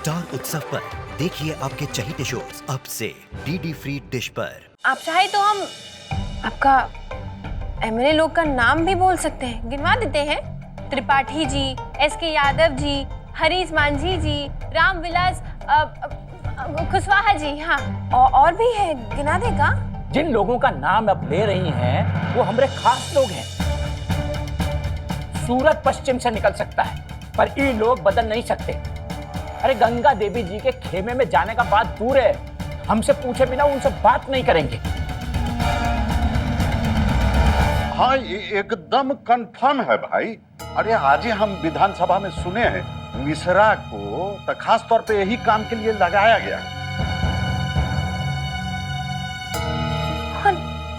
Star उत्सव पर देखिए आपके चहीते शोज अब से डीडी फ्री डिश पर। आप चाहे तो हम आपका एमएलए लोग का नाम भी बोल सकते हैं, गिनवा देते हैं। त्रिपाठी जी, एसके यादव जी, हरीश मांझी जी, रामविलास कुशवाहा जी, हाँ और भी है, गिना देगा। जिन लोगों का नाम अब ले रही हैं वो हमारे खास लोग हैं। सूरज पश्चिम से निकल सकता है पर ये लोग बदल नहीं सकते। अरे गंगा देवी जी के खेमे में जाने का बात दूर है, हमसे पूछे बिना उनसे बात नहीं करेंगे। हाँ एकदम कंफर्म है भाई। अरे आज ही हम विधानसभा में सुने हैं मिश्रा को तो खास तौर पे यही काम के लिए लगाया गया है।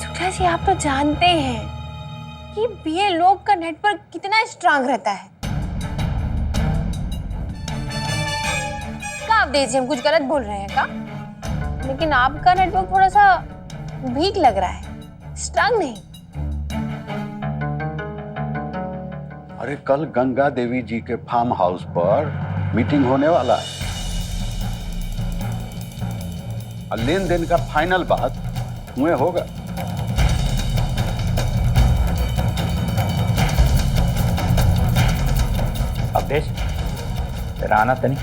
शुक्ला जी आप तो जानते हैं कि बीए लोग का नेटवर्क कितना स्ट्रांग रहता है। क्या आप देखिए हम कुछ गलत बोल रहे हैं का? लेकिन आपका नेटवर्क थोड़ा सा वीक लग रहा है, स्ट्रांग नहीं। अरे कल गंगा देवी जी के फार्म हाउस पर मीटिंग होने वाला है और लेन देन का फाइनल बात हुए होगा। अब देश तेरा आना तनी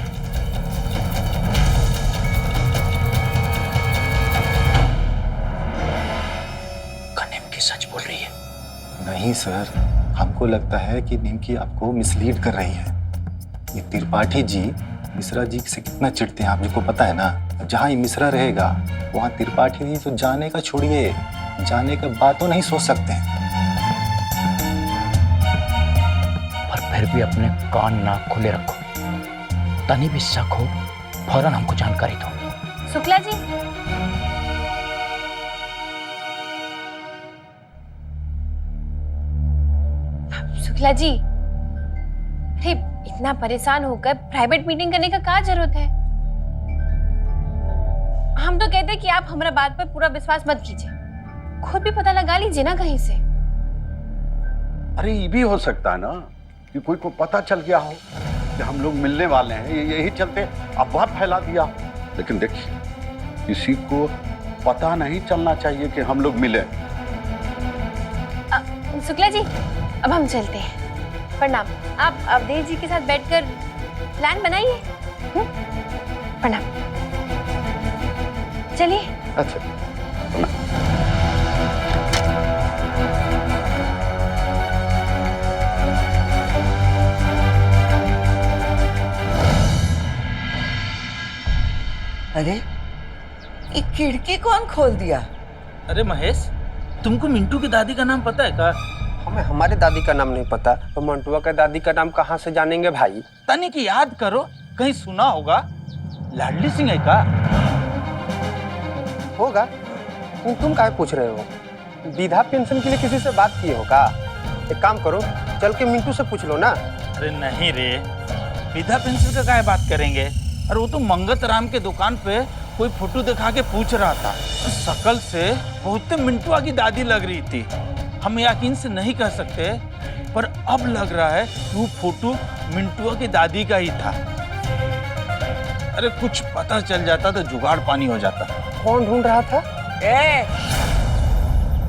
निमकी सच बोल रही है। नहीं सर, हमको लगता है कि निमकी आपको मिसलीड कर रही है। ये त्रिपाठी जी मिश्रा जी से कितना चिढ़ते हैं आपको पता है ना। जहाँ ये मिश्रा रहेगा वहाँ त्रिपाठी जी तो जाने का छोड़िए, जाने का बातों नहीं सोच सकते हैं। पर फिर भी अपने कान नाक खुले रखो, तनी भी शक हो फौरन हमको जानकारी दो। शुक्ला जी शुक्ला जी, अरे इतना परेशान होकर प्राइवेट मीटिंग करने का क्या जरूरत है? हम तो कहते हैं कि आप हमारा बात पर पूरा विश्वास मत कीजिए, खुद भी पता लगा लीजिए ना कहीं से। अरे ये भी हो सकता है ना कि कोई को पता चल गया हो कि हम लोग मिलने वाले हैं, यही चलते अफवाह फैला दिया। लेकिन देखिए किसी को पता नहीं चलना चाहिए कि हम लोग मिले। शुक्ला जी अब हम चलते हैं, प्रणाम। आप अवधेश जी के साथ बैठकर प्लान बनाइए। प्रणाम, चलिए। अच्छा अरे ये खिड़की कौन खोल दिया? अरे महेश, तुमको मिंटू की दादी का नाम पता है का? हमें हमारे दादी का नाम नहीं पता तो मंटुआ का दादी का नाम कहाँ से जानेंगे भाई? तनी की याद करो, कहीं सुना होगा। लाडली सिंह है का? होगा। तुम काहे पूछ रहे हो? विधा पेंशन के लिए किसी से बात किए हो का? एक काम करो, चल के मिंटू से पूछ लो ना। अरे नहीं रे, विधा पेंशन का काहे बात करेंगे? अरे वो तो मंगत राम के दुकान पे कोई फोटो दिखा के पूछ रहा था, शकल से बहुत मिंटुआ की दादी लग रही थी। हम यकीन से नहीं कह सकते पर अब लग रहा है कि वो फोटो मिंटुआ की दादी का ही था। अरे कुछ पता चल जाता तो जुगाड़ पानी हो जाता। कौन ढूंढ रहा था?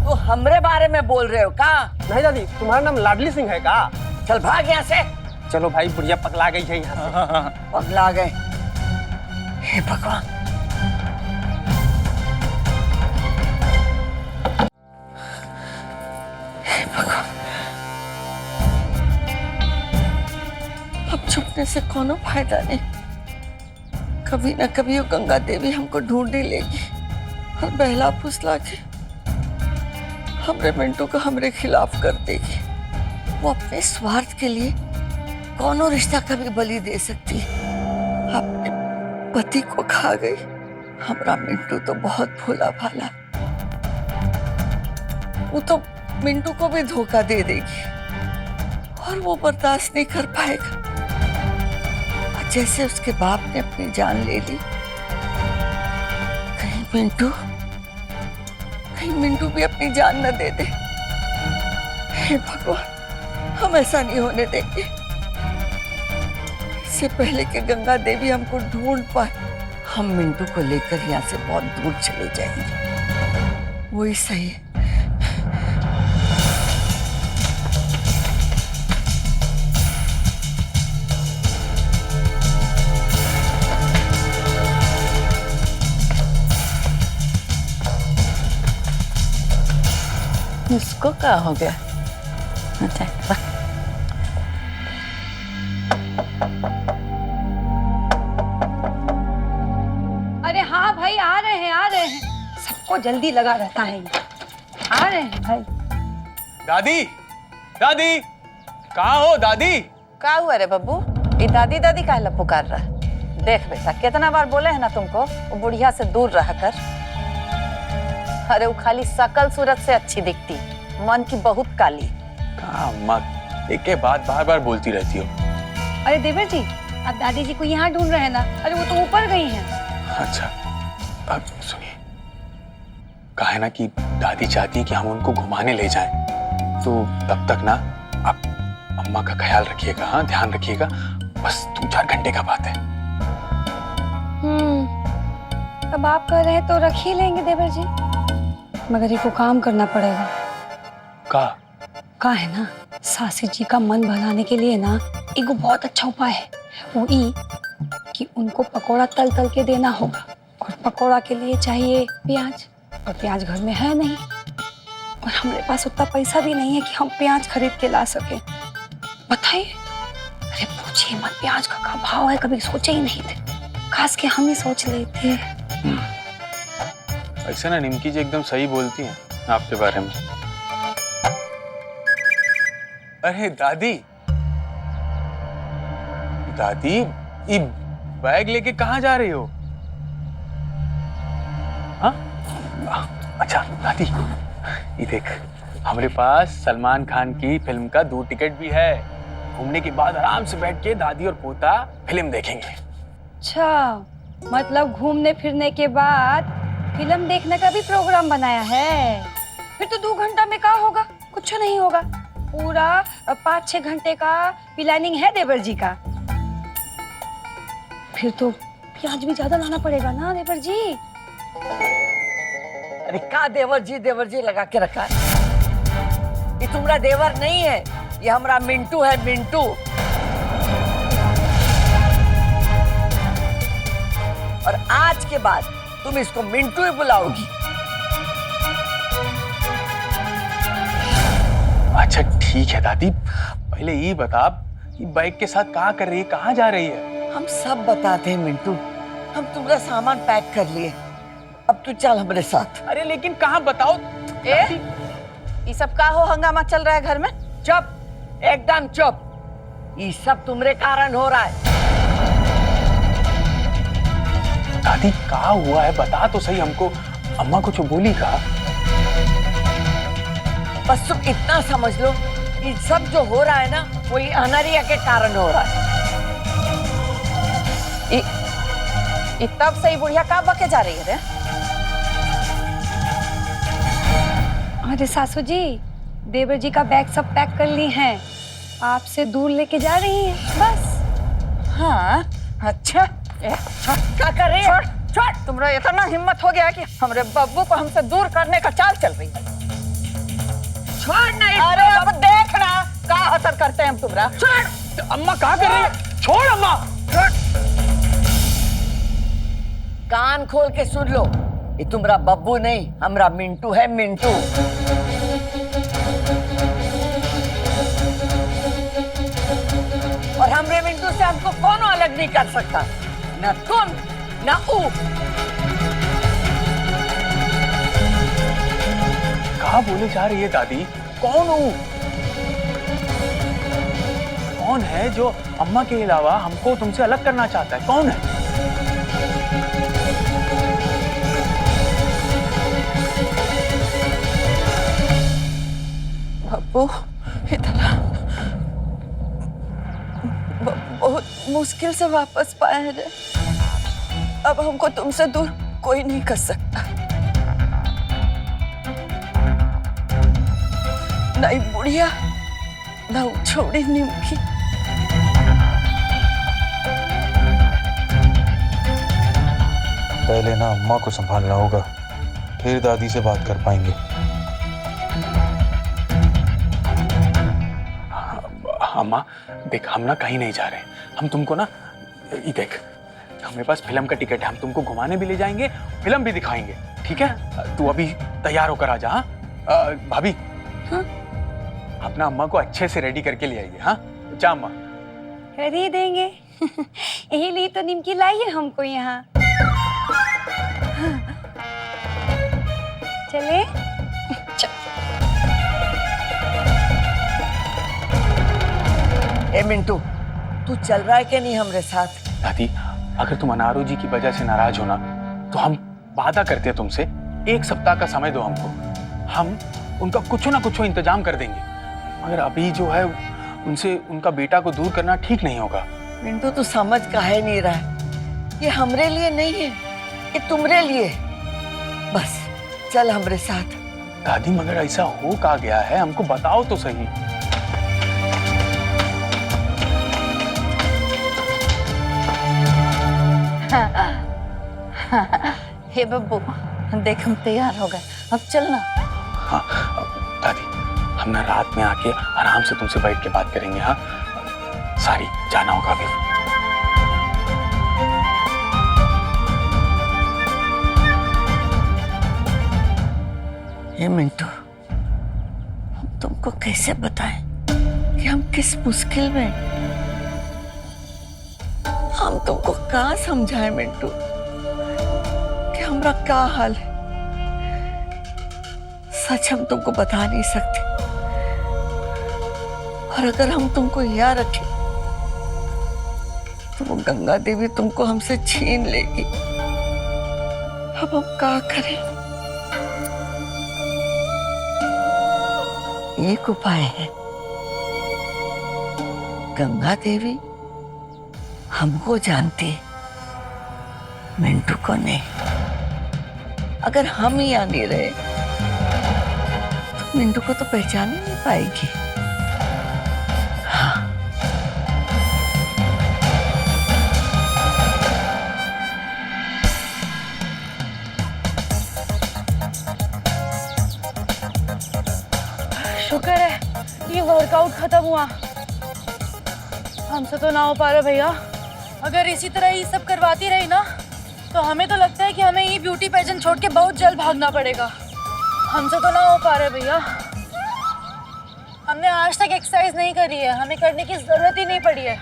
तो हमरे बारे में बोल रहे हो का? नहीं दादी, तुम्हारा नाम लाडली सिंह है का? चल भाग यहाँ से। चलो भाई, बुढ़िया पगला गई है यहाँ से। पगला गए। हे भगवान, हे भगवान, अब छुपने से कोनो फायदा नहीं। कभी न कभी वो गंगा देवी हमको ढूंढ ही लेगी और बहला फुसला के हमरे मिंटू को हमरे खिलाफ कर देगी। वो अपने स्वार्थ के लिए कोनो रिश्ता कभी बलि दे सकती है। अपने पति को खा गई। हमारा मिंटू तो बहुत भोला भाला, वो तो मिंटू को भी धोखा दे देगी और वो बर्दाश्त नहीं कर पाएगा। और जैसे उसके बाप ने अपनी जान ले ली, कहीं मिंटू भी अपनी जान न दे दे। हे भगवान, हम ऐसा नहीं होने देंगे। इससे पहले कि गंगा देवी हमको ढूंढ पाए, हम मिंटू को लेकर यहाँ से बहुत दूर चले जाएंगे। वही सही है। इसको क्या हो गया? अच्छा, अरे हाँ भाई, आ रहे हैं आ रहे हैं। सबको जल्दी लगा रहता है, आ रहे हैं भाई। दादी, दादी, कहाँ हो दादी? क्या हुआ रे बब्बू? ये दादी दादी काहे पुकार रहा है? देख बेटा, कितना बार बोले है ना तुमको वो बुढ़िया से दूर रह कर। अरे वो खाली शकल सूरत से अच्छी दिखती, मन की बहुत काली। कहाँ अम्मा, एक के बाद बार बार बोलती रहती हो। अरे देवर जी, आप दादी जी को यहाँ ढूंढ रहे हैं ना? अरे वो तो ऊपर गई हैं। अच्छा, अब सुनिए, कहा है ना कि दादी चाहती है कि हम उनको घुमाने ले जाएं, तो तब तक ना आप अम्मा का ख्याल रखिएगा। हाँ, ध्यान रखिएगा। बस 2-4 घंटे का बात है। अब आप कह रहे हैं तो रख ही लेंगे देवर जी, मगर एक को काम करना पड़ेगा। का है ना, सासी जी का मन बहलाने के लिए ना एक बहुत अच्छा उपाय है। वो ई कि उनको पकोड़ा तल तल के देना होगा, और पकोड़ा के लिए चाहिए प्याज, और प्याज घर में है नहीं, और हमारे पास उतना पैसा भी नहीं है कि हम प्याज खरीद के ला सके। बताइए, अरे पूछिए मत, प्याज का क्या भाव है, कभी सोचे ही नहीं थे। खास के हम ही सोच लेते। ऐसा ना निमकी जी एकदम सही बोलती हैं आपके बारे में। अरे दादी, दादी, ये बैग लेके कहाँ जा रही हो? हाँ? अच्छा दादी, ये देख, हमारे पास सलमान खान की फिल्म का 2 टिकट भी है। घूमने के बाद आराम से बैठ के दादी और पोता फिल्म देखेंगे। अच्छा, मतलब घूमने फिरने के बाद फिल्म देखने का भी प्रोग्राम बनाया है? फिर तो 2 घंटा में क्या होगा? कुछ नहीं होगा। पूरा 5-6 घंटे का प्लानिंग है देवर जी का। फिर तो प्याज भी ज्यादा लाना पड़ेगा ना देवर जी। अरे का देवर जी लगा के रखा है? ये तुम्हारा देवर नहीं है, ये हमारा मिंटू है, मिंटू। और आज के बाद तुम इसको मिंटू ही बुलाओगी। अच्छा ठीक है दादी, पहले ये बता कि बाइक के साथ कहाँ कर रही है, कहाँ जा रही है? हम सब बताते हैं मिंटू, हम तुम्हारा सामान पैक कर लिए, अब तू चल हमारे साथ। अरे लेकिन कहाँ बताओ। ये सब का हो हंगामा चल रहा है घर में? चुप, एकदम चुप। ये सब तुम्हारे कारण हो रहा है। दादी कहाँ हुआ है, बता तो सही हमको। अम्मा कुछ बोली कहा? बस तुम इतना समझ लो, ये सब जो हो रहा है ना, वही अनरिया के कारण हो रहा है। तब सही बुढ़िया का बके जा रही है रे? अरे सासू जी, देवर जी का बैग सब पैक कर ली हैं, आपसे दूर लेके जा रही हैं बस। हाँ, अच्छा, क्या कर रही है? छोड़, तुम्हारा इतना हिम्मत हो गया कि हमारे बब्बू को हमसे दूर करने का चाल चल रही है। छोड़ नहीं। अरे अब देखना क्या असर करते हैं हम तुम्हारा। छोड़। अम्मा क्या कर रही है? छोड़ अम्मा। छोड़। कान खोल के सुन लो, ये तुम्हारा बब्बू नहीं, हमारा मिंटू है, मिंटू। और हमरे मिंटू से हमको कौन अलग नहीं कर सकता, न तुम न ऊ। कहाँ बोले जा रही है दादी? कौन हूँ? कौन है जो अम्मा के अलावा हमको तुमसे अलग करना चाहता है? कौन है? बब्बू, इतना बहुत मुश्किल से वापस पाए हैं। अब हमको तुमसे दूर कोई नहीं कर सकता। नहीं बुढ़िया, ना छोड़ी निमकी। पहले ना अम्मा को संभालना होगा, फिर दादी से बात कर पाएंगे। अम्मा देख, हम ना कहीं नहीं जा रहे, हम तुमको ना ये देख, हमारे पास फिल्म का टिकट है, हम तुमको घुमाने भी ले जाएंगे, फिल्म भी दिखाएंगे, ठीक है? तू अभी तैयार होकर आ जा। हाँ भाभी, हाँ? अपना अम्मा को अच्छे से रेडी करके ले आइए। हाँ जा अम्मा। कर ही देंगे। यही लिए तो निमकी लाई है हमको यहाँ। चले ए मिंटू, तू चल रहा है क्या नहीं हमरे साथ? दादी, अगर तुम अनारू जी की वजह से नाराज हो ना, तो हम वादा करते हैं तुमसे, 1 सप्ताह का समय दो हमको, हम उनका कुछ ना कुछ इंतजाम कर देंगे। मगर अभी जो है उनसे उनका बेटा को दूर करना ठीक नहीं होगा। मिंटू, तू समझ काहे नहीं रहा है? ये हमरे लिए नहीं है, ये तुमरे लिए। बस चल हमरे साथ। दादी, मगर ऐसा हो का गया है, हमको बताओ तो सही। हे बब्बू, देख हम तैयार हो गए, अब चलना। हाँ दादी, हम ना रात में आके आराम से तुमसे बैठ के बात करेंगे। हाँ सारी जाना होगा अभी। हे मिंटू, हम तुमको कैसे बताएं कि हम किस मुश्किल में, हम तुमको कहाँ समझाएं मिंटू कि हमरा क्या हाल है। सच हम तुमको बता नहीं सकते, और अगर हम तुमको याद रखें तो वो गंगा देवी तुमको हमसे छीन लेगी। अब हम क्या करें? एक उपाय है, गंगा देवी हमको जानती है, मिंटू को नहीं। अगर हम यहाँ नहीं रहे तो मिंटू को तो पहचान ही नहीं पाएगी। हाँ। शुक्र है ये वर्कआउट खत्म हुआ, हमसे तो ना हो पा रहा भैया। अगर इसी तरह ये सब करवाती रही ना, तो हमें तो लगता है कि हमें ये ब्यूटी पेजेंट छोड़ के बहुत जल्द भागना पड़ेगा। हमसे तो ना हो पा रहा भैया। हमने आज तक एक्सरसाइज नहीं करी है, हमें करने की जरूरत ही नहीं पड़ी है,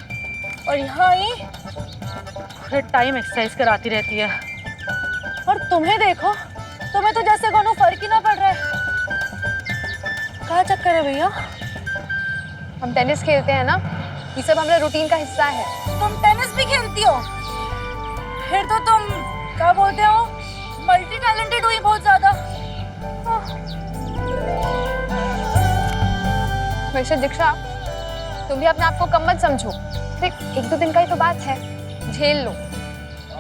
और यहाँ ही पूरे टाइम एक्सरसाइज कराती रहती है। और तुम्हें देखो, तुम्हें तो जैसे कोनो फर्क ही ना पड़ रहा है। क्या चक्कर है भैया? हम टेनिस खेलते हैं ना, ये सब हमारा रूटीन का हिस्सा है। तुम टेनिस भी खेलती हो? फिर तो तुम क्या बोलते हो, मल्टी टैलेंटेड हुई बहुत ज्यादा। वैसे दीक्षा, तुम भी अपने आप को कम मत समझो। देख, 1-2 दिन का ही तो बात है, झेल लो।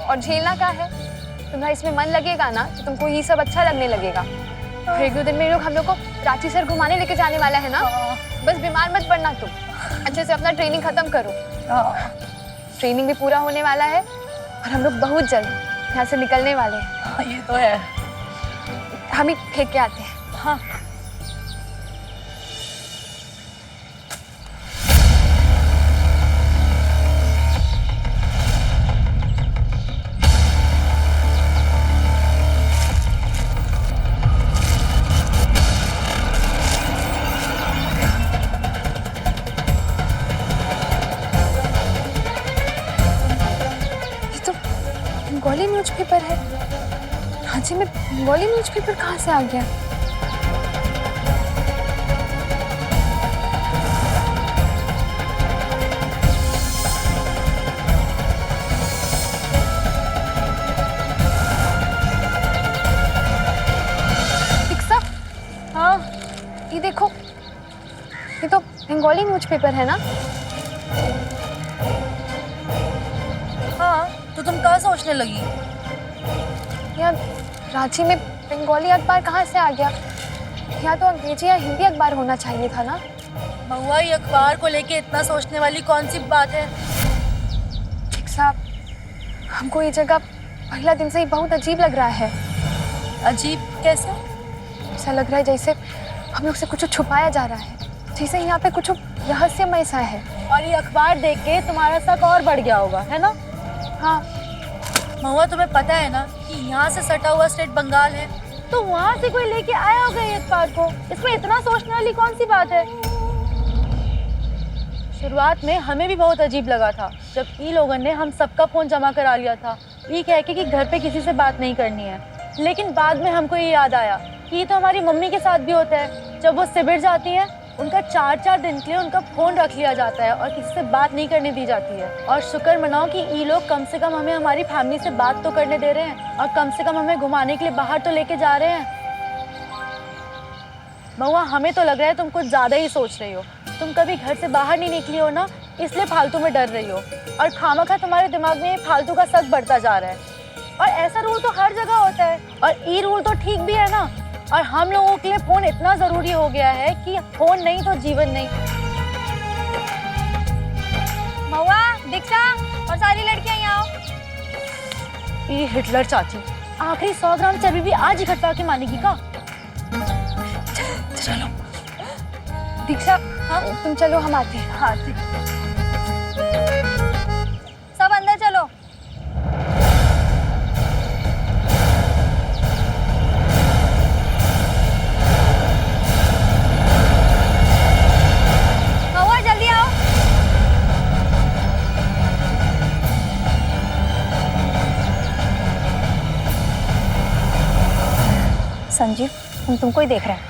और झेलना क्या है, तुम्हारा इसमें मन लगेगा ना तो तुमको ये सब अच्छा लगने लगेगा। फिर 1-2 दिन में लोग हम लोग को रांची सर घुमाने लेके जाने वाला है ना। बस बीमार मत पड़ना तुम, अच्छे से अपना ट्रेनिंग खत्म करो। ट्रेनिंग भी पूरा होने वाला है और हम लोग बहुत जल्द यहाँ से निकलने वाले हैं। ये तो है। हम ही फेंक के आते हैं। हाँ। बंगाली न्यूज़पेपर है। रांची में बंगाली न्यूज़पेपर कहाँ से आ गया? दीक्षा, हाँ ये देखो, ये तो बंगाली न्यूज़पेपर है ना? हाँ, तो तुम क्या सोचने लगी? यार, रांची में बंगाली अखबार कहाँ से आ गया? या तो अंग्रेजी या हिंदी अखबार होना चाहिए था ना। महुआ, ये अखबार को लेके इतना सोचने वाली कौन सी बात है? ठीक साहब, हमको ये जगह पहला दिन से ही बहुत अजीब लग रहा है। अजीब कैसे? ऐसा लग रहा है जैसे हम लोग से कुछ छुपाया जा रहा है, जैसे यहाँ पे कुछ रहस्यमय सा है। और ये अखबार देख के तुम्हारा शक और बढ़ गया होगा, है ना? हाँ। महुआ, तुम्हें पता है ना कि यहाँ से सटा हुआ स्टेट बंगाल है, तो वहाँ से कोई लेके आया होगा ये अखबार को। इसमें इतना सोचने वाली कौन सी बात है? शुरुआत में हमें भी बहुत अजीब लगा था जब ई लोगों ने हम सबका फोन जमा करा लिया था, ये कह के कि घर पे किसी से बात नहीं करनी है। लेकिन बाद में हमको ये याद आया कि ये तो हमारी मम्मी के साथ भी होता है। जब वो शिविर जाती है, उनका 4-4 दिन के लिए उनका फ़ोन रख लिया जाता है और किसी से बात नहीं करने दी जाती है। और शुक्र मनाओ कि ये लोग कम से कम हमें हमारी फैमिली से बात तो करने दे रहे हैं और कम से कम हमें घुमाने के लिए बाहर तो लेके जा रहे हैं। महुआ, हमें तो लग रहा है तुम कुछ ज़्यादा ही सोच रही हो। तुम कभी घर से बाहर नहीं निकली हो ना, इसलिए फालतू में डर रही हो और खामखा तुम्हारे दिमाग में फालतू का शक बढ़ता जा रहा है। और ऐसा रूल तो हर जगह होता है और ये रूल तो ठीक भी है ना। और हम लोगों के लिए फोन इतना जरूरी हो गया है कि फोन नहीं तो जीवन नहीं। महुआ, दीक्षा और सारी लड़कियां यहाँ आओ। ये हिटलर चाची आखिरी 100 ग्राम चर्बी भी आज ही कटवा के मानेगी का? चलो दीक्षा, हाँ तुम चलो, हम आते हैं। हाँ, सब अंदर चलो। महुआ, जल्दी आओ। संजीव, हम तुमको ही देख रहे हैं।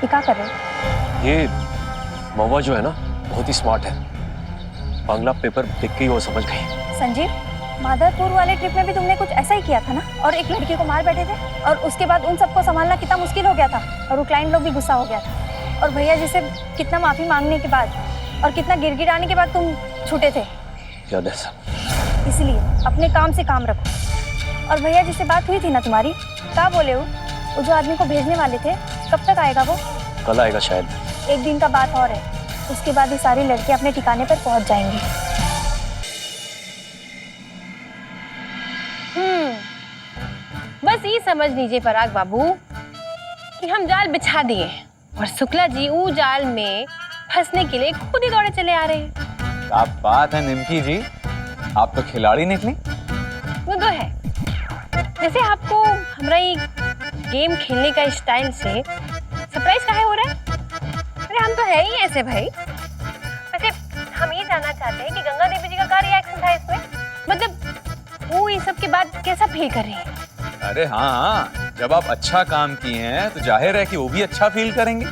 ये क्या कर रहे हो? ये महुआ जो है ना, बहुत ही स्मार्ट है। बांग्ला पेपर देख के ही वो समझ गई। संजीव, माधवपुर वाले ट्रिप में भी तुमने कुछ ऐसा ही किया था ना, और एक लड़की को मार बैठे थे, और उसके बाद उन सबको संभालना कितना मुश्किल हो गया था, और वो क्लाइंट लोग भी गुस्सा हो गया था, और भैया जी से कितना माफी मांगने के बाद और कितना गिड़गिड़ाने के बाद तुम छूटे थे। याद है सब। इसलिए अपने काम से काम रखो। और भैया जी से बात हुई थी ना तुम्हारी? क्या बोले वो जो आदमी को भेजने वाले थे, कब तक आएगा वो? कल आएगा शायद। एक दिन का बात और है, उसके बाद ये सारी लड़कियां अपने ठिकाने पर पहुंच जाएंगी। बस ये समझ लीजिए पराग बाबू कि हम जाल बिछा दिए हैं और शुक्ला जी वो जाल में फंसने के लिए खुद ही दौड़े चले आ रहे हैं। क्या बात है निमकी जी, आप तो खिलाड़ी निकली। वो तो है। जैसे आपको हमारा ये गेम खेलने का स्टाइल से सरप्राइज काहे हो रहा है? अरे हम तो है ही ऐसे भाई। वैसे हम ये जानना चाहते हैं कि गंगा देवी जी का क्या रिएक्शन था इसमें, मतलब वो ये सब के बाद कैसा फील कर रही है? अरे हाँ, जब आप अच्छा काम किए हैं तो जाहिर है कि वो भी अच्छा फील करेंगे।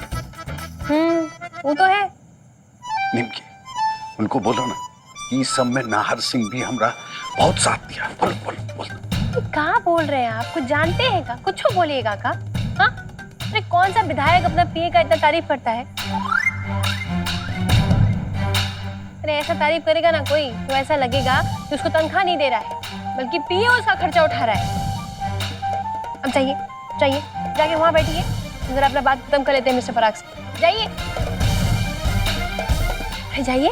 वो तो है। निमकी, उनको बोलो ना कि इस सब में नाहर सिंह भी हमरा बहुत साथ दिया। बोल बोल बोल। कहाँ बोल रहे हैं आप? कुछ जानते हैं का? कुछ बोलिएगा का? हाँ? अरे कौन सा विधायक अपना पीए का इतना तारीफ करता है? अरे ऐसा तारीफ करेगा ना कोई तो ऐसा लगेगा कि उसको तनख्वाह नहीं दे रहा है, बल्कि पीए उसका खर्चा उठा रहा है। अब जाइए जाके वहां बैठिए, जरा अपना बात खत्म कर लेते हैं मिस्टर पराग से। जाइए जाइए।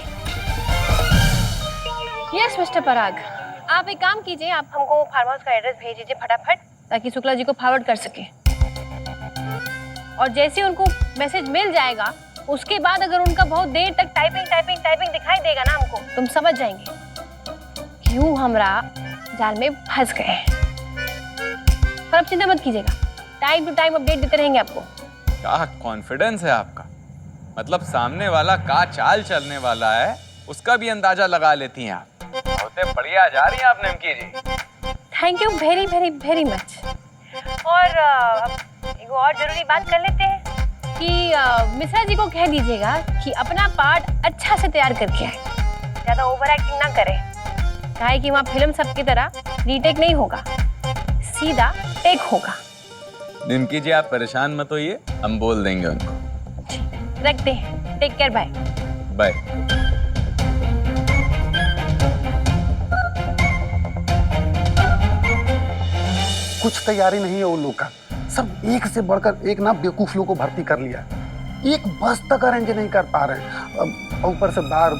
यस मिस्टर पराग, आप एक काम कीजिए, आप हमको फार्म हाउस का एड्रेस भेज दीजिए फटाफट, ताकि शुक्ला जी को फॉरवर्ड कर सके। और जैसे उनको मैसेज मिल जाएगा, उसके बाद अगर उनका बहुत देर तक टाइपिंग दिखाई देगा ना हमको, तुम समझ जाएंगे क्यों हमरा जाल में फंस गए हैं। पर आप चिंता मत कीजिएगा, टाइम टू टाइम अपडेट देते रहेंगे आपको। क्या कॉन्फिडेंस है आपका, मतलब सामने वाला का चाल चलने वाला है उसका भी अंदाजा लगा लेती हैं आप। होते बढ़िया जा रही हैं आप Nimki ji. Thank you very very very much. और एक और जरूरी बात कर लेते हैं कि मिश्रा जी को कह दीजिएगा कि अपना पार्ट अच्छा से तैयार करके आए, ज़्यादा ओवर एक्टिंग ना करें, काहे कि वहाँ फिल्म सबकी तरह रीटेक नहीं होगा, सीधा टेक होगा। निमकी जी आप परेशान मत होइए, हम बोल देंगे उनको। रखते हैं, टेक केयर, बाय बाय। कुछ तैयारी नहीं है उन लोग का, सब एक से बढ़कर एक ना बेवकूफ लोग को भर्ती कर लिया, एक बस तक अरेंज नहीं कर पा रहे हैं। अब ऊपर से बार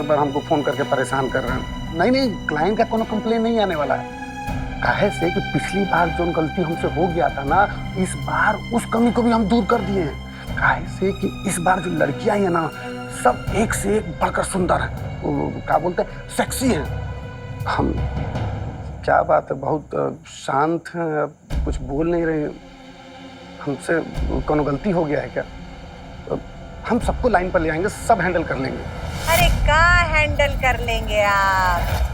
बार हमको फोन करके परेशान कर रहे हैं। नहीं, क्लाइंट का कोनो कंप्लेन नहीं आने वाला है, काहे से कि पिछली बार जो गलती हमसे हो गया था ना, इस बार उस कमी को भी हम दूर कर दिए हैं। काहे से कि इस बार जो लड़कियां हैं ना, सब एक से एक बढ़कर सुंदर है, क्या बोलते हैं, सेक्सी हैं। हम, क्या बात है, बहुत शांत हैं, कुछ बोल नहीं रहे। हमसे कोनो गलती हो गया है क्या? हम सबको लाइन पर ले आएंगे, सब हैंडल कर लेंगे। अरे का हैंडल कर लेंगे आप?